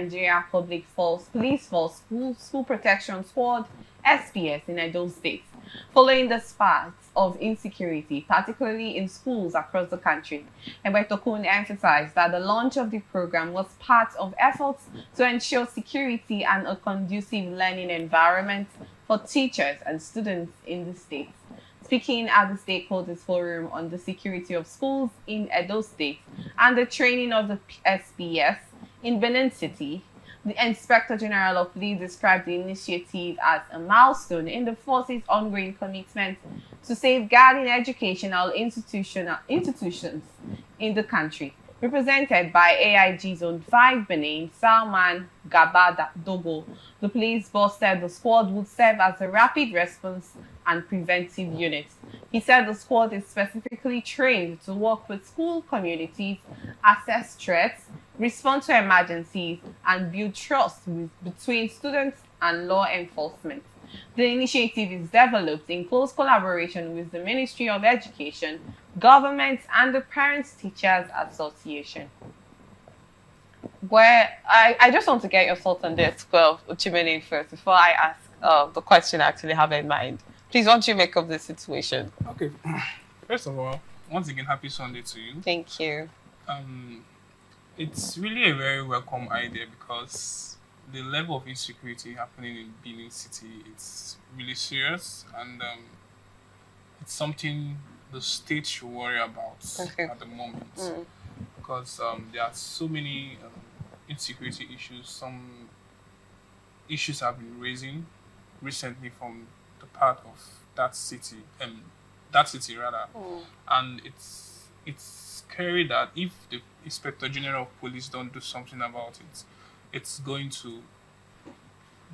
Nigeria Police Force School Protection Squad (SPS) in Edo State, following the spats of insecurity, particularly in schools across the country. Egbetokun emphasized that the launch of the program was part of efforts to ensure security and a conducive learning environment for teachers and students in the state. Speaking at the Stakeholders Forum on the security of schools in Edo State and the training of the SPS in Benin City, the Inspector General of Police described the initiative as a milestone in the force's ongoing commitment to safeguarding educational institutions in the country. Represented by AIG Zone 5 Benin, Salman Dogo, the police boss said the squad would serve as a rapid response and preventive unit. He said the squad is specifically trained to work with school communities, assess threats, respond to emergencies, and build trust between students and law enforcement. The initiative is developed in close collaboration with the Ministry of Education, government, and the Parents Teachers Association. Where I just want to get your thoughts on this, well, Uchimene first, before I ask the question I actually have in mind. Please, what do you make of this situation? Okay. First of all, once again, happy Sunday to you. Thank you. It's really a very welcome idea because the level of insecurity happening in Benin City, it's really serious, and it's something the state should worry about at the moment. Because there are so many insecurity issues. Some issues have been raising recently from the part of that city, and it's scary that if the Inspector General of Police don't do something about it, it's going to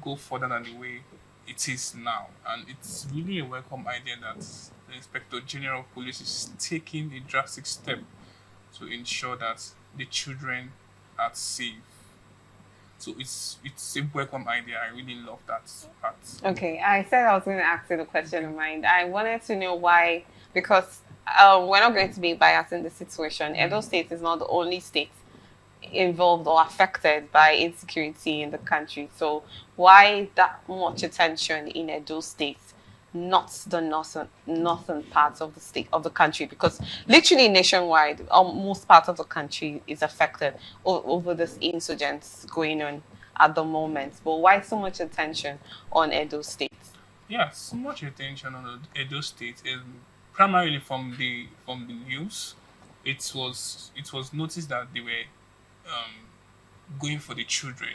go further than the way it is now. And it's really a welcome idea that the Inspector General of Police is taking a drastic step to ensure that the children are safe. So it's a welcome idea. I really love that part. Okay, I said I was going to ask you the question of mine. I wanted to know why, because we're not going to be biased in this situation. Edo State is not the only state involved or affected by insecurity in the country. So why that much attention in Edo State, not the northern parts of the state of the country? Because literally nationwide, most parts of the country is affected over this insurgents going on at the moment. But why so much attention on Edo State? Yeah, so much attention on Edo State is primarily from the news. It was noticed that they were going for the children,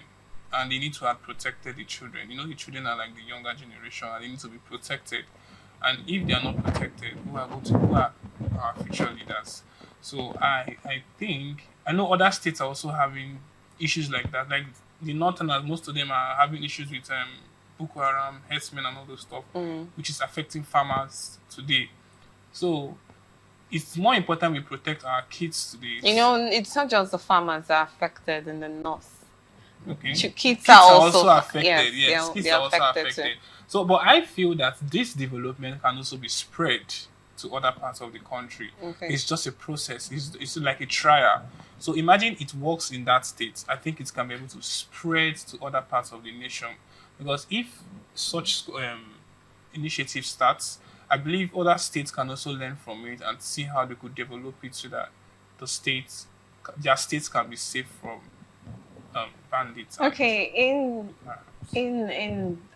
and they need to have protected the children. You know, the children are like the younger generation, and they need to be protected. And if they are not protected, who are our future leaders? So I think I know other states are also having issues like that. Like the Northerners, most of them are having issues with Boko Haram, herdsmen, and all those stuff, which is affecting farmers today. So it's more important we protect our kids today. You know, it's not just the farmers that are affected in the north. Okay. Kids are also affected. Yes, kids are also affected. Too. So, but I feel that this development can also be spread to other parts of the country. Okay. It's just a process. It's like a trial. So imagine it works in that state. I think it can be able to spread to other parts of the nation. Because if such initiative starts, I believe other states can also learn from it and see how they could develop it so that their states can be safe from bandits. Okay, in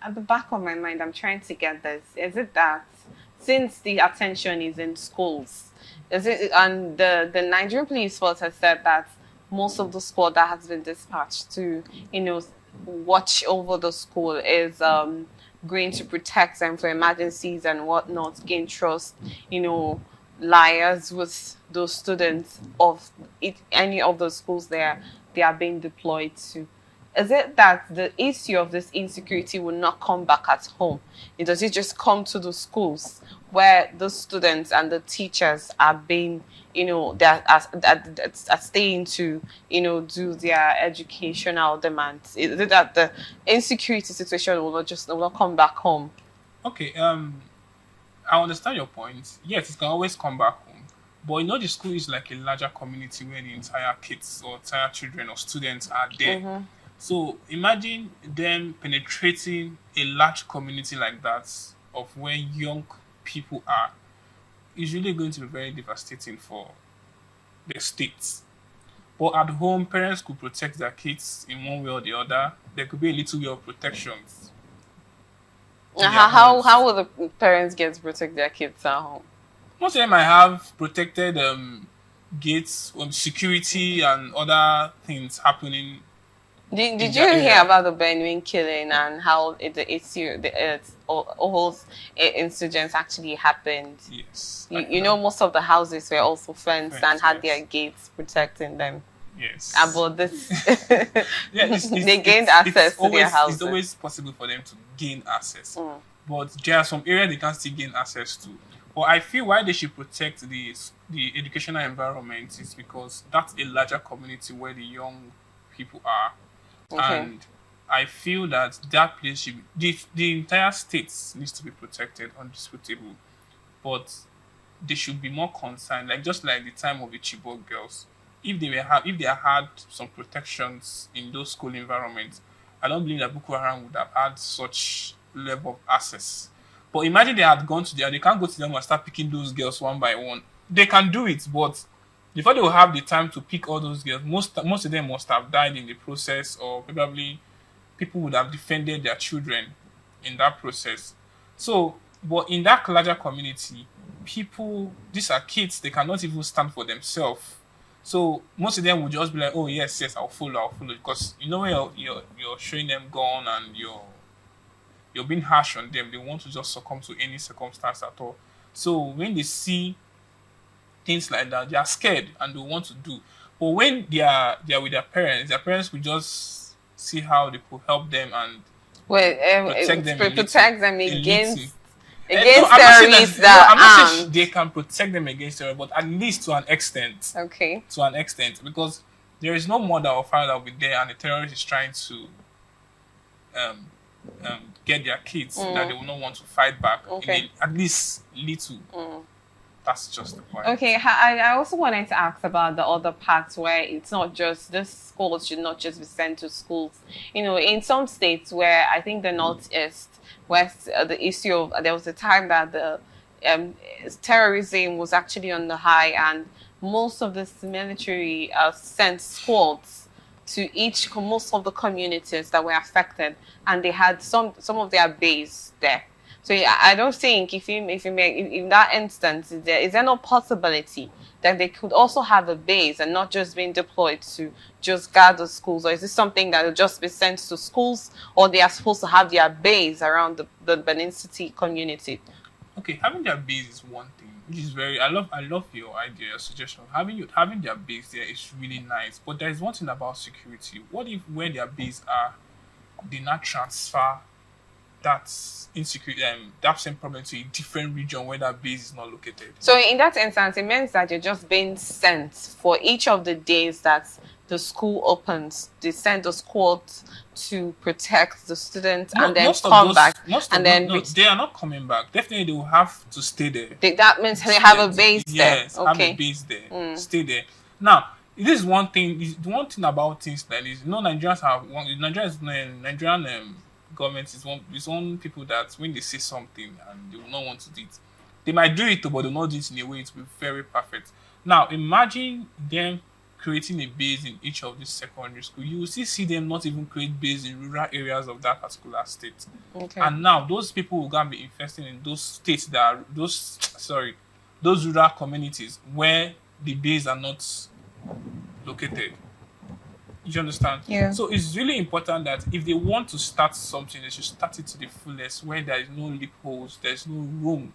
at the back of my mind, I'm trying to get this. Is it that since the attention is in schools, and the Nigerian Police Force has said that most of the squad that has been dispatched to, watch over the school is going to protect them for emergencies and whatnot, gain trust, liars with those students of any of the schools they are being deployed to. Is it that the issue of this insecurity will not come back at home? Does it just come to the schools where the students and the teachers are being, are staying to, do their educational demands? Is it that the insecurity situation will not come back home? Okay, I understand your point. Yes, it can always come back home. But the school is like a larger community where the entire kids or entire children or students are there. So imagine them penetrating a large community like that of where young people are. It's really going to be very devastating for the states. But at home, parents could protect their kids in one way or the other. There could be a little way of protection in their homes. How will the parents get to protect their kids at home? Most of them might have protected gates, security, and other things happening Did their you hear area. about the Benue killing and how the issue, the whole insurgents actually happened? Yes. You know, most of the houses were also fenced and had Yes. their gates protecting them. Yes. About this, Yeah, they gained access to their houses. It's always possible for them to gain access. Mm. But there are some areas they can still gain access to. But I feel why they should protect the educational environment is because that's a larger community where the young people are. Okay. And I feel that that place should be, the entire state needs to be protected, undisputable. But they should be more concerned, like just like the time of the Chibok girls. If they had some protections in those school environments, I don't believe that Boko Haram would have had such level of access. But imagine they had gone to they can't go to them and start picking those girls one by one. They can do it, but before they will have the time to pick all those girls, most of them must have died in the process, or probably people would have defended their children in that process. So, but in that larger community, these are kids, they cannot even stand for themselves. So most of them would just be like, "Oh yes, yes, I'll follow," because you know when you're showing them gun and you're being harsh on them, they want to just succumb to any circumstance at all. So when they see things like that, they are scared and they want to do. But when they are with their parents will just see how they could help them and protect them a against little. against I'm not saying terrorists I'm not that saying they can protect them against terror, but at least to an extent. okay. To an extent, because there is no mother or father that will be there and the terrorist is trying to get their kids that they will not want to fight back Okay. at least little. That's just the point. Okay, I also wanted to ask about the other parts where it's not just this schools should not just be sent to schools. You know, in some states where I think the Northeast, West, the issue of there was a time that the terrorism was actually on the high, and most of this military sent squads to most of the communities that were affected, and they had some of their base there. So yeah, I don't think in that instance, is there no possibility that they could also have a base and not just being deployed to just guard the schools, or is this something that will just be sent to schools, or they are supposed to have their base around the Benin City community? Okay, having their base is one thing, which is I love your idea, your suggestion. Having their base there is really nice, but there is one thing about security. What if where their base are, they not transfer that insecurity that same problem to a different region where that base is not located? So in that instance, it means that you're just being sent for each of the days that the school opens. They send the squad to protect the students and then come back. They are not coming back. Definitely, they will have to stay there. That means they have a base there. Yes, have a base there. Stay there. Now, this is one thing. The one thing about things like this, Nigerians have one. Nigerian government is one people that when they say something and they will not want to do it, they might do it, but they will not do it in a way to be very perfect. Now, imagine them creating a base in each of these secondary schools. You will still see them not even create base in rural areas of that particular state. Okay. And now those people will going to be investing in those states that are those rural communities where the base are not located. You understand? Yeah. So it's really important that if they want to start something, they should start it to the fullest, where there is no loopholes, there's no room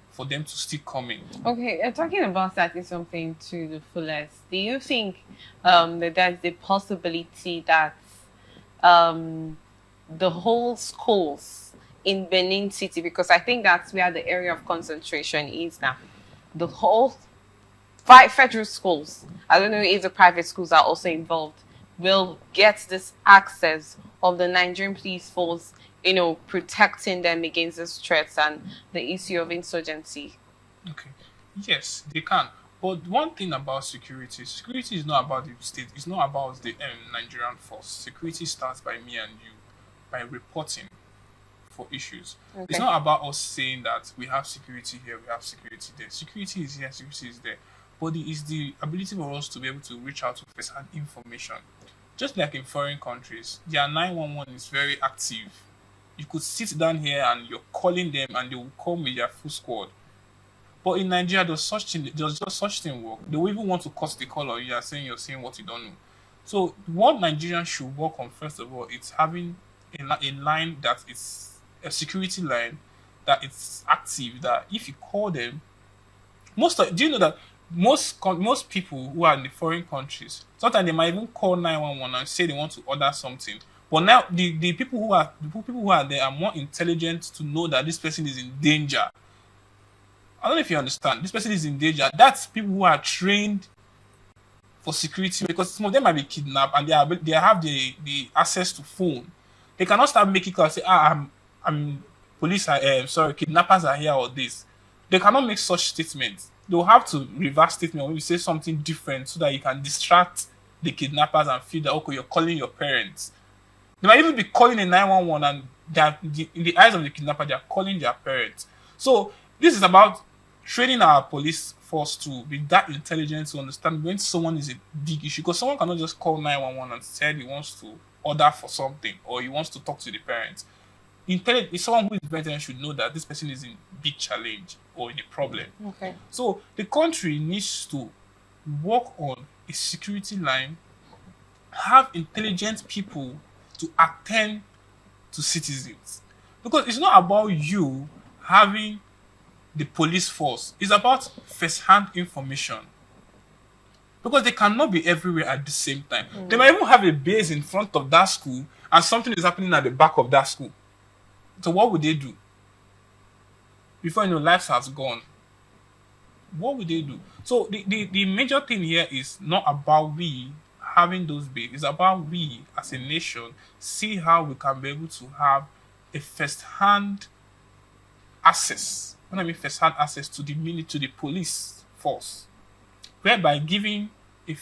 for them to still come in. Okay, talking about starting something to the fullest, do you think that there's the possibility that the whole schools in Benin City, because I think that's where the area of concentration is now, the whole federal schools, I don't know if the private schools are also involved, will get this access of the Nigerian police force, protecting them against these threats and the issue of insurgency? Okay. Yes, they can. But one thing about security is not about the state. It's not about the Nigerian force. Security starts by me and you, by reporting for issues. Okay. It's not about us saying that we have security here, we have security there. Security is here, security is there. But it is the ability for us to be able to reach out to first-hand information. Just like in foreign countries, their 911 is very active. You could sit down here and you're calling them and they will come with their full squad. But in Nigeria, does just such thing work? They will even want to cut the call on you and saying you're saying what you don't know. So what Nigerians should work on, first of all, it's having a line that is a security line that it's active, that if you call them, do you know that most people who are in the foreign countries, sometimes they might even call 911 and say they want to order something. But now the people who are there are more intelligent to know that this person is in danger. I don't know if you understand. This person is in danger. That's people who are trained for security, because some of them might be kidnapped and they have the access to phone. They cannot start making calls and say, I'm police kidnappers are here or this. They cannot make such statements. They'll have to reverse statement when you say something different so that you can distract the kidnappers and feel that, okay, you're calling your parents. They might even be calling a 911 and in the eyes of the kidnapper, they're calling their parents. So this is about training our police force to be that intelligent to understand when someone is a big issue. Because someone cannot just call 911 and say he wants to order for something or he wants to talk to the parents. Someone who is veteran should know that this person is in big challenge or in a problem. Okay. So the country needs to work on a security line, have intelligent people to attend to citizens. Because it's not about you having the police force. It's about first-hand information. Because they cannot be everywhere at the same time. Mm. They might even have a base in front of that school and something is happening at the back of that school. So what would they do? Before life has gone. What would they do? So the major thing here is not about we having those bases. It's about we as a nation see how we can be able to have a first-hand access. When I mean first-hand access to the police force, whereby giving a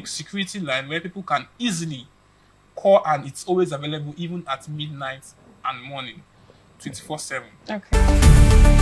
security line where people can easily call and it's always available even at midnight and morning, 24/7. Okay.